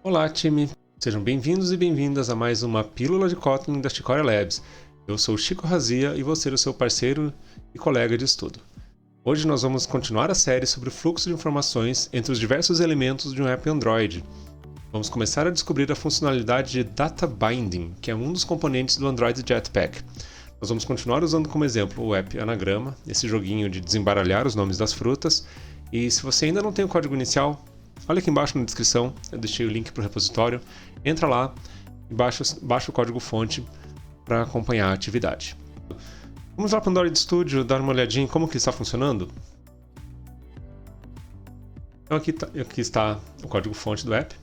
Olá, time! Sejam bem-vindos e bem-vindas a mais uma Pílula de Kotlin da Chicoria Labs. Eu sou o Chico Razia e vou ser o seu parceiro e colega de estudo. Hoje nós vamos continuar a série sobre o fluxo de informações entre os diversos elementos de um app Android. Vamos começar a descobrir a funcionalidade de Data Binding, que é um dos componentes do Android Jetpack. Nós vamos continuar usando como exemplo o app Anagrama, esse joguinho de desembaralhar os nomes das frutas. E se você ainda não tem o código inicial, olha aqui embaixo na descrição, eu deixei o link para o repositório. Entra lá e baixa o código-fonte para acompanhar a atividade. Vamos lá para o Android Studio dar uma olhadinha em como que está funcionando. Então aqui está o código-fonte do app.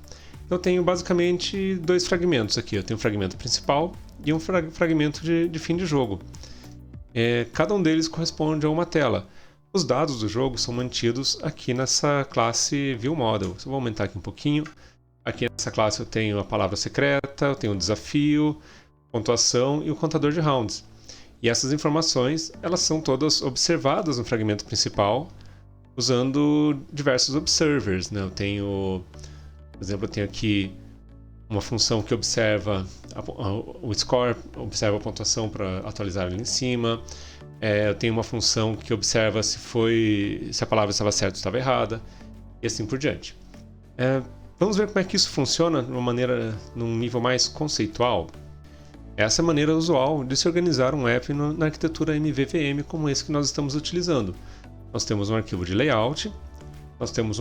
Eu tenho basicamente dois fragmentos aqui. Eu tenho um fragmento principal e um fragmento de fim de jogo. Cada um deles corresponde a uma tela. Os dados do jogo são mantidos aqui nessa classe ViewModel. Eu vou aumentar aqui um pouquinho. Aqui nessa classe eu tenho a palavra secreta, eu tenho o desafio, pontuação e o contador de rounds. E essas informações, elas são todas observadas no fragmento principal usando diversos observers, né? Por exemplo, eu tenho aqui uma função que observa o score, observa a pontuação para atualizar ali em cima. Eu tenho uma função que observa se a palavra estava certa ou estava errada, e assim por diante. Vamos ver como é que isso funciona num nível mais conceitual. Essa é a maneira usual de se organizar um app na arquitetura MVVM como esse que nós estamos utilizando. Nós temos um arquivo de layout, nós temos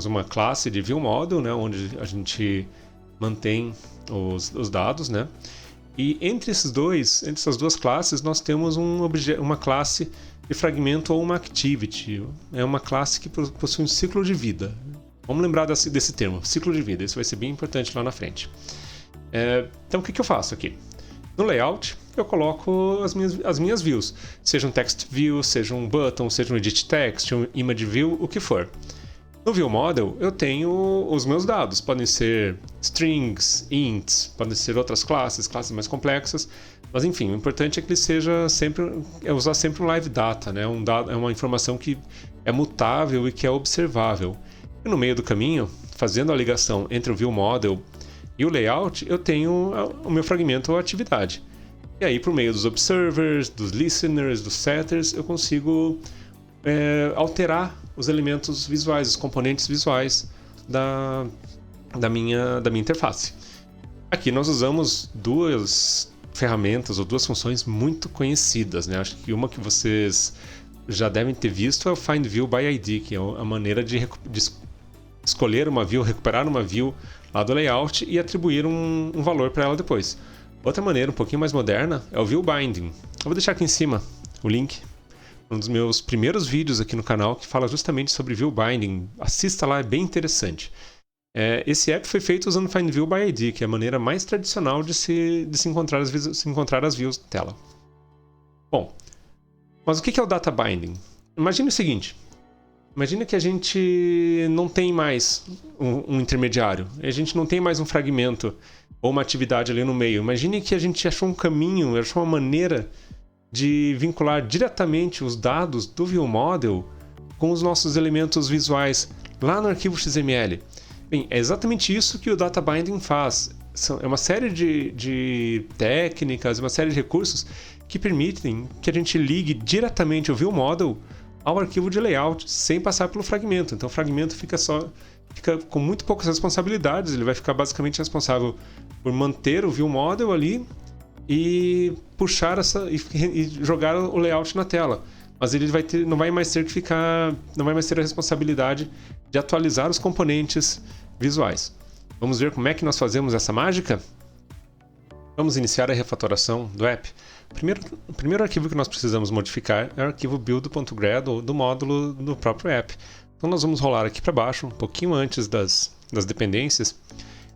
uma classe de ViewModel, né, onde a gente mantém os dados, né? E entre essas duas classes, nós temos uma classe de fragmento ou uma activity. É uma classe que possui um ciclo de vida. Vamos lembrar desse termo, ciclo de vida. Isso vai ser bem importante lá na frente. Então, o que eu faço aqui? No layout, eu coloco as minhas views. Seja um text view, seja um button, seja um edit text, um image view, o que for. No ViewModel, eu tenho os meus dados. Podem ser strings, ints, podem ser outras classes mais complexas. Mas enfim, o importante é que ele seja usar sempre um live data, né? É uma informação que é mutável e que é observável. E no meio do caminho, fazendo a ligação entre o ViewModel e o layout, eu tenho o meu fragmento ou atividade. E aí, por meio dos observers, dos listeners, dos setters, eu consigo alterar os elementos visuais, os componentes visuais da minha interface. Aqui nós usamos duas ferramentas ou duas funções muito conhecidas, né? Acho que uma que vocês já devem ter visto é o Find View by ID, que é a maneira de escolher uma view, recuperar uma view lá do layout e atribuir um valor para ela depois. Outra maneira, um pouquinho mais moderna, é o View Binding. Eu vou deixar aqui em cima o link, um dos meus primeiros vídeos aqui no canal que fala justamente sobre View Binding. Assista lá, é bem interessante. Esse app foi feito usando Find View by ID, que é a maneira mais tradicional de se encontrar as views na tela. Bom, mas o que é o Data Binding? Imagine o seguinte. Imagina que a gente não tem mais um intermediário, a gente não tem mais um fragmento ou uma atividade ali no meio. Imagine que a gente achou um caminho, achou uma maneira de vincular diretamente os dados do ViewModel com os nossos elementos visuais lá no arquivo XML. Bem, é exatamente isso que o Data Binding faz. É uma série de técnicas, uma série de recursos que permitem que a gente ligue diretamente o ViewModel ao arquivo de layout, sem passar pelo fragmento. Então o fragmento fica com muito poucas responsabilidades, ele vai ficar basicamente responsável por manter o ViewModel ali e puxar e jogar o layout na tela. Mas ele não vai mais ter a responsabilidade de atualizar os componentes visuais. Vamos ver como é que nós fazemos essa mágica? Vamos iniciar a refatoração do app. O primeiro arquivo que nós precisamos modificar é o arquivo build.grad do módulo do próprio app. Então nós vamos rolar aqui para baixo, um pouquinho antes das dependências,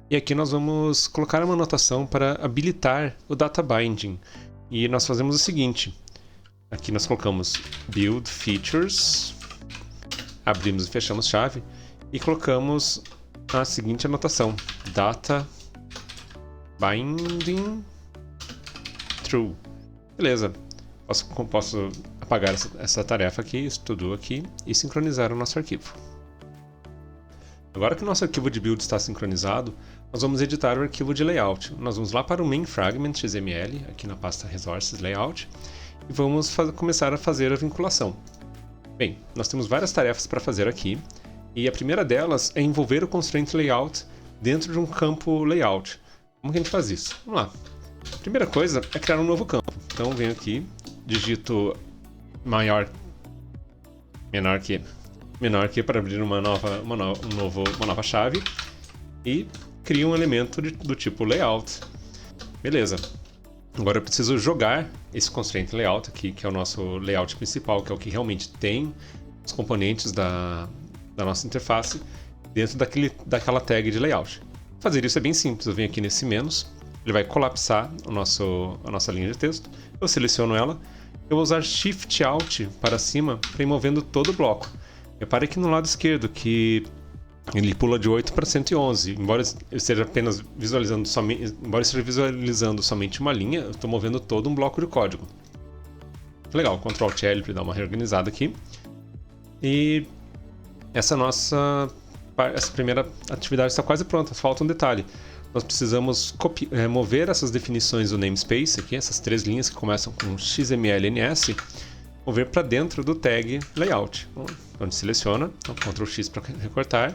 e aqui nós vamos colocar uma anotação para habilitar o Data Binding. E nós fazemos o seguinte, aqui nós colocamos build features, abrimos e fechamos chave, e colocamos a seguinte anotação, Data Binding True. Beleza, posso apagar essa tarefa aqui, isso tudo aqui, e sincronizar o nosso arquivo. Agora que o nosso arquivo de build está sincronizado, nós vamos editar o arquivo de layout. Nós vamos lá para o main fragment XML, aqui na pasta Resources Layout, e vamos começar a fazer a vinculação. Bem, nós temos várias tarefas para fazer aqui, e a primeira delas é envolver o constraint layout dentro de um campo layout. Como que a gente faz isso? Vamos lá. A primeira coisa é criar um novo campo. Então venho aqui, digito menor que para abrir uma nova chave e crio um elemento do tipo layout. Beleza. Agora eu preciso jogar esse constraint layout aqui, que é o nosso layout principal, que é o que realmente tem os componentes da nossa interface dentro daquela tag de layout. Fazer isso é bem simples. Eu venho aqui nesse menos, ele vai colapsar a nossa linha de texto. Eu seleciono ela. Eu vou usar Shift Alt para cima para ir movendo todo o bloco. Repare aqui no lado esquerdo que ele pula de 8 para 111. Embora eu esteja apenas visualizando somente uma linha, eu estou movendo todo um bloco de código. Legal, Ctrl Alt L para dar uma reorganizada aqui. E essa primeira atividade está quase pronta, falta um detalhe. Nós precisamos mover essas definições do namespace aqui, essas 3 linhas que começam com XMLNS, mover para dentro do tag layout. Então a gente seleciona, então, Ctrl X para recortar,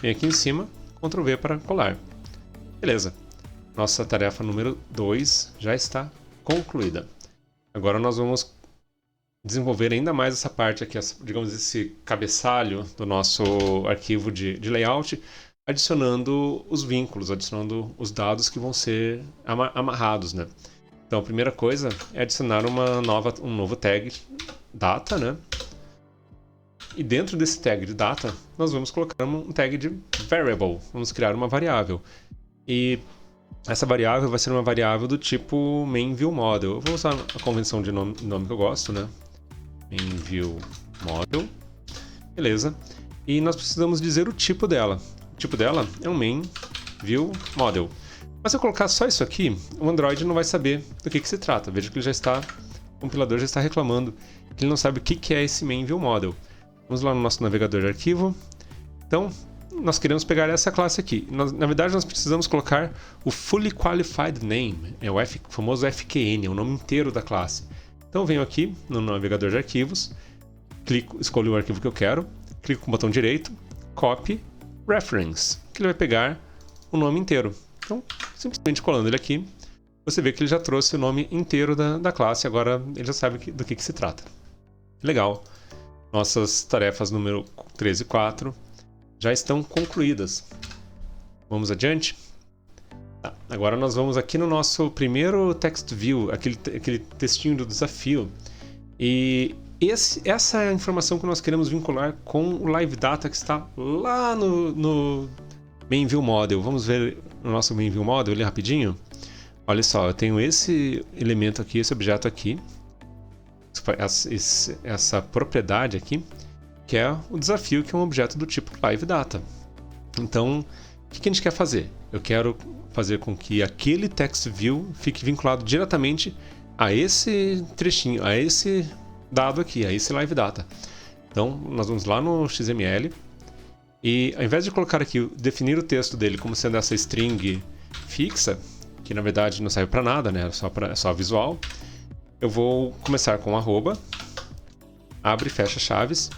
vem aqui em cima, Ctrl V para colar. Beleza, nossa tarefa número 2 já está concluída. Agora nós vamos desenvolver ainda mais essa parte aqui, digamos, esse cabeçalho do nosso arquivo de layout, adicionando os vínculos, adicionando os dados que vão ser amarrados, né? Então a primeira coisa é adicionar um novo tag data, né? E dentro desse tag de data, nós vamos colocar um tag de variable, vamos criar uma variável. E essa variável vai ser uma variável do tipo main_view_model. Eu vou usar a convenção de nome que eu gosto, né? main_view_model. Beleza. E nós precisamos dizer o tipo dela. O tipo dela é um main_view_model. Mas se eu colocar só isso aqui, o Android não vai saber do que se trata. Veja que o compilador já está reclamando que ele não sabe o que é esse main_view_model. Vamos lá no nosso navegador de arquivo. Então, nós queremos pegar essa classe aqui. Na verdade, nós precisamos colocar o Fully Qualified Name, é o famoso FQN, é o nome inteiro da classe. Então, eu venho aqui no navegador de arquivos, escolho o arquivo que eu quero, clico com o botão direito, Copy, Reference, que ele vai pegar o nome inteiro. Então, simplesmente colando ele aqui, você vê que ele já trouxe o nome inteiro da classe, agora ele já sabe do que se trata. Legal. Nossas tarefas número 3 e 4 já estão concluídas. Vamos adiante? Tá. Agora nós vamos aqui no nosso primeiro text view, aquele textinho do desafio. E essa é a informação que nós queremos vincular com o live data que está lá no main_view_model. Vamos ver o nosso main_view_model ali rapidinho? Olha só, eu tenho esse elemento aqui, esse objeto aqui, essa propriedade aqui, que é o desafio, que é um objeto do tipo live data. Então, o que a gente quer fazer? Eu quero fazer com que aquele text view fique vinculado diretamente a esse trechinho, a esse dado aqui, a esse live data. Então, nós vamos lá no XML e, ao invés de colocar aqui, definir o texto dele como sendo essa string fixa, que na verdade não serve para nada, né? É só visual, eu vou começar com arroba, abre e fecha chaves,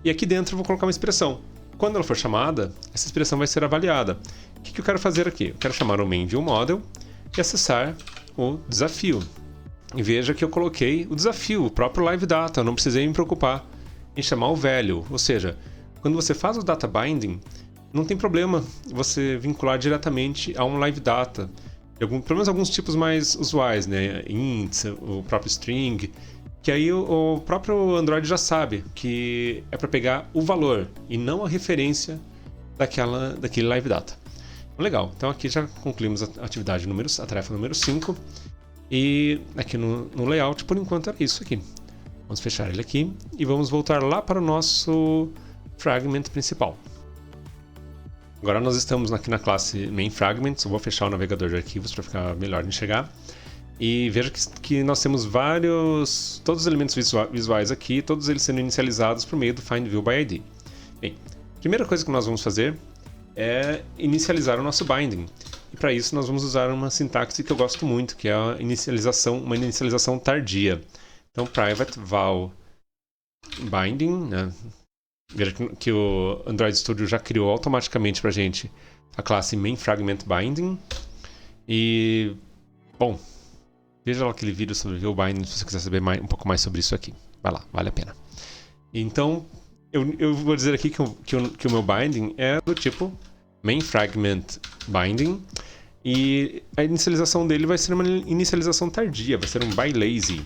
e aqui dentro eu vou colocar uma expressão. Quando ela for chamada, essa expressão vai ser avaliada. O que eu quero fazer aqui? Eu quero chamar o main_view_model e acessar o desafio. E veja que eu coloquei o desafio, o próprio live data, eu não precisei me preocupar em chamar o value. Ou seja, quando você faz o data binding, não tem problema você vincular diretamente a um live data. Pelo menos alguns tipos mais usuais, né? Int, o próprio string, que aí o próprio Android já sabe que é para pegar o valor e não a referência daquele live data. Legal, então aqui já concluímos a tarefa número 5 e aqui no layout, por enquanto era isso aqui. Vamos fechar ele aqui e vamos voltar lá para o nosso fragment principal. Agora nós estamos aqui na classe main_fragments, eu vou fechar o navegador de arquivos para ficar melhor de enxergar. E veja que nós temos todos os elementos visuais aqui, todos eles sendo inicializados por meio do find_view_by_id. Bem, a primeira coisa que nós vamos fazer é inicializar o nosso binding. E para isso nós vamos usar uma sintaxe que eu gosto muito, que é a uma inicialização tardia. Então, private val binding, né? Veja que o Android Studio já criou automaticamente para a gente a classe main_fragment_binding. E, bom, veja lá aquele vídeo sobre o binding se você quiser saber um pouco mais sobre isso aqui. Vai lá, vale a pena. Então, eu vou dizer aqui que o meu binding é do tipo main_fragment_binding. E a inicialização dele vai ser uma inicialização tardia, vai ser um by_lazy.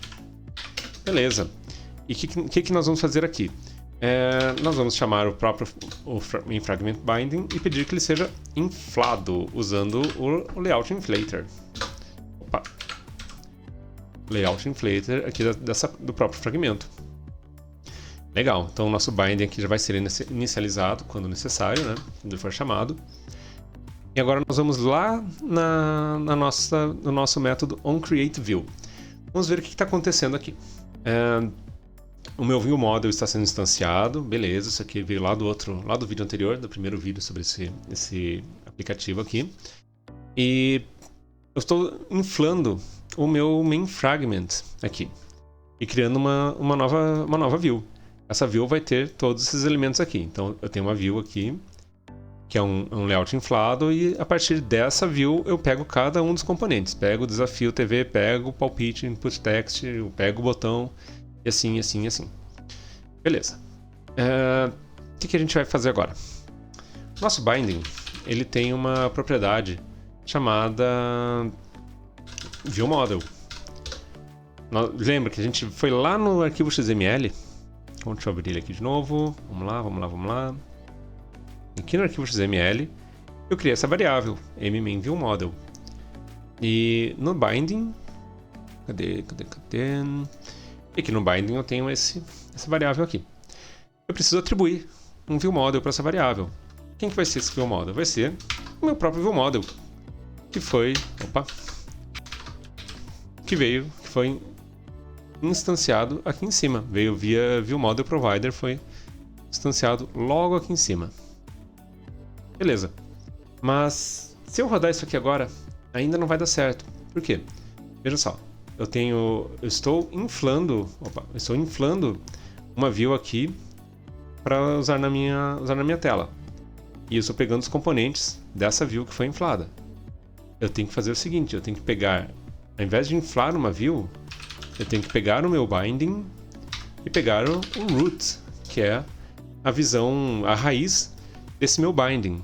Beleza. E o que nós vamos fazer aqui? Nós vamos chamar o próprio main_fragment_binding e pedir que ele seja inflado usando o layout inflator. Opa. Layout inflator aqui do próprio fragmento. Legal, então o nosso binding aqui já vai ser inicializado quando necessário, né? Quando ele for chamado. E agora nós vamos lá no nosso método onCreateView. Vamos ver o que está acontecendo aqui. O meu viewModel está sendo instanciado, beleza, isso aqui veio lá do vídeo anterior, do primeiro vídeo sobre esse aplicativo aqui. E eu estou inflando o meu main_fragment aqui e criando uma nova view. Essa view vai ter todos esses elementos aqui. Então eu tenho uma view aqui, que é um layout inflado, e a partir dessa view eu pego cada um dos componentes. Pego o desafio TV, pego o palpite, input text, eu pego o botão, e assim, assim, assim. Beleza. O que a gente vai fazer agora? Nosso binding, ele tem uma propriedade chamada viewModel. Lembra que a gente foi lá no arquivo XML? Deixa eu abrir ele aqui de novo. Vamos lá. Aqui no arquivo XML, eu criei essa variável, mMainViewModel. E no binding, cadê? E aqui no binding eu tenho essa variável aqui. Eu preciso atribuir um viewModel para essa variável. Quem que vai ser esse viewModel? Vai ser o meu próprio viewModel, que foi instanciado aqui em cima. Veio via viewModelProvider, foi instanciado logo aqui em cima. Beleza. Mas se eu rodar isso aqui agora, ainda não vai dar certo. Por quê? Veja só. Eu estou inflando uma view aqui para usar na minha tela. E eu estou pegando os componentes dessa view que foi inflada. Eu tenho que fazer o seguinte, eu tenho que pegar, ao invés de inflar uma view, eu tenho que pegar o meu binding e pegar o root, que é a raiz desse meu binding.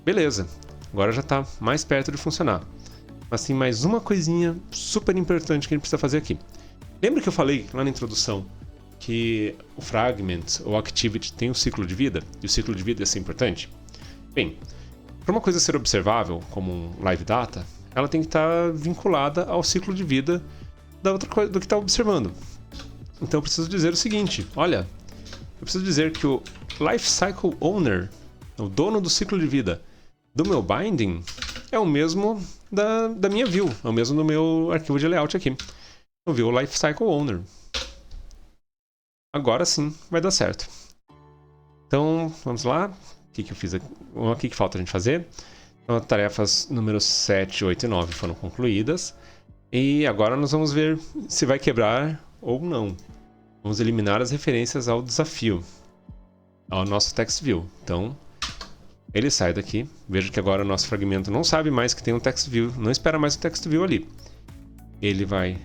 Beleza, agora já está mais perto de funcionar. Mas tem mais uma coisinha super importante que a gente precisa fazer aqui. Lembra que eu falei lá na introdução que o fragment ou activity tem um ciclo de vida? E o ciclo de vida é assim importante? Bem, para uma coisa ser observável, como um live data, ela tem que estar vinculada ao ciclo de vida da outra coisa, do que está observando. Então eu preciso dizer o seguinte, olha, eu preciso dizer que o Lifecycle Owner, o dono do ciclo de vida do meu binding, é o mesmo da minha view, é o mesmo do meu arquivo de layout aqui. Eu vi o Lifecycle Owner. Agora sim vai dar certo. Então, vamos lá. O que eu fiz aqui? O que falta a gente fazer? Então, tarefas números 7, 8 e 9 foram concluídas. E agora nós vamos ver se vai quebrar ou não. Vamos eliminar as referências ao desafio, ao nosso text view. Então, ele sai daqui. Veja que agora o nosso fragmento não sabe mais que tem um text view, não espera mais o text view ali. Ele vai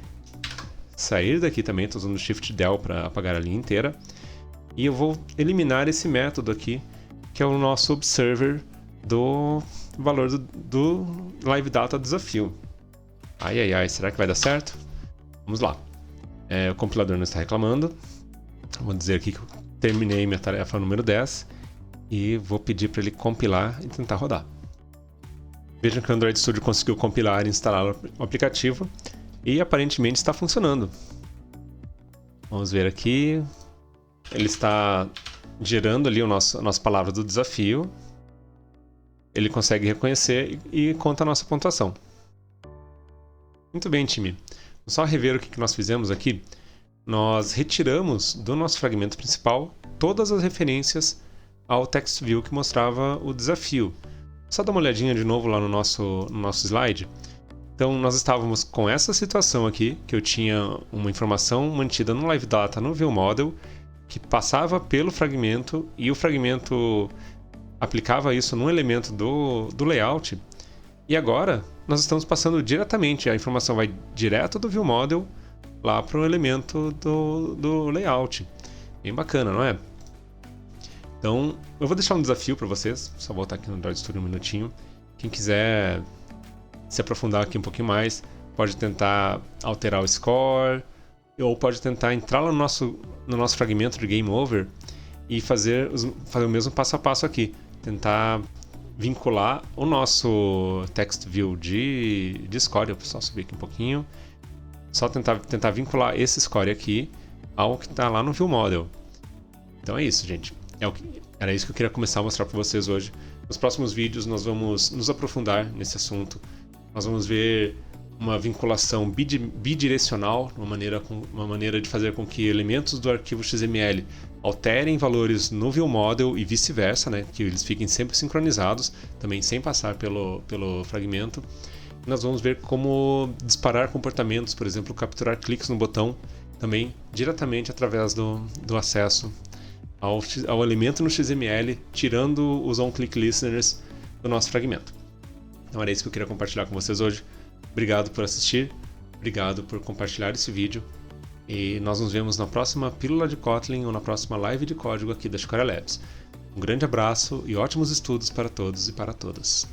sair daqui também, estou usando o Shift Del para apagar a linha inteira. E eu vou eliminar esse método aqui, que é o nosso observer do valor do live data desafio. Ai, será que vai dar certo? Vamos lá. O compilador não está reclamando. Vou dizer aqui que eu terminei minha tarefa número 10 e vou pedir para ele compilar e tentar rodar. Vejam que o Android Studio conseguiu compilar e instalar o aplicativo e aparentemente está funcionando. Vamos ver aqui. Ele está gerando ali a nossa palavra do desafio. Ele consegue reconhecer e conta a nossa pontuação. Muito bem, time. Vamos só rever o que nós fizemos aqui. Nós retiramos do nosso fragmento principal todas as referências ao text view que mostrava o desafio. Só dar uma olhadinha de novo lá no nosso slide. Então, nós estávamos com essa situação aqui, que eu tinha uma informação mantida no Live Data no ViewModel, que passava pelo fragmento, e o fragmento aplicava isso num elemento do layout. E agora, nós estamos passando diretamente, a informação vai direto do ViewModel lá para o elemento do layout. Bem bacana, não é? Então, eu vou deixar um desafio para vocês, só voltar aqui no Droid Studio um minutinho. Quem quiser se aprofundar aqui um pouquinho mais, pode tentar alterar o score, ou pode tentar entrar no nosso fragmento de Game Over e fazer o mesmo passo a passo aqui. Tentar vincular o nosso text view de score. Eu vou só subir aqui um pouquinho. Só tentar vincular esse score aqui ao que está lá no ViewModel. Então é isso, gente. Era isso que eu queria começar a mostrar para vocês hoje. Nos próximos vídeos nós vamos nos aprofundar nesse assunto. Nós vamos ver uma vinculação bidirecional, uma maneira de fazer com que elementos do arquivo XML alterem valores no ViewModel e vice-versa, né? Que eles fiquem sempre sincronizados, também sem passar pelo fragmento. Nós vamos ver como disparar comportamentos, por exemplo, capturar cliques no botão, também diretamente através do acesso ao elemento no XML, tirando os on-click listeners do nosso fragmento. Então era isso que eu queria compartilhar com vocês hoje. Obrigado por assistir, obrigado por compartilhar esse vídeo, e nós nos vemos na próxima Pílula de Kotlin ou na próxima live de código aqui da Xicoria Labs. Um grande abraço e ótimos estudos para todos e para todas.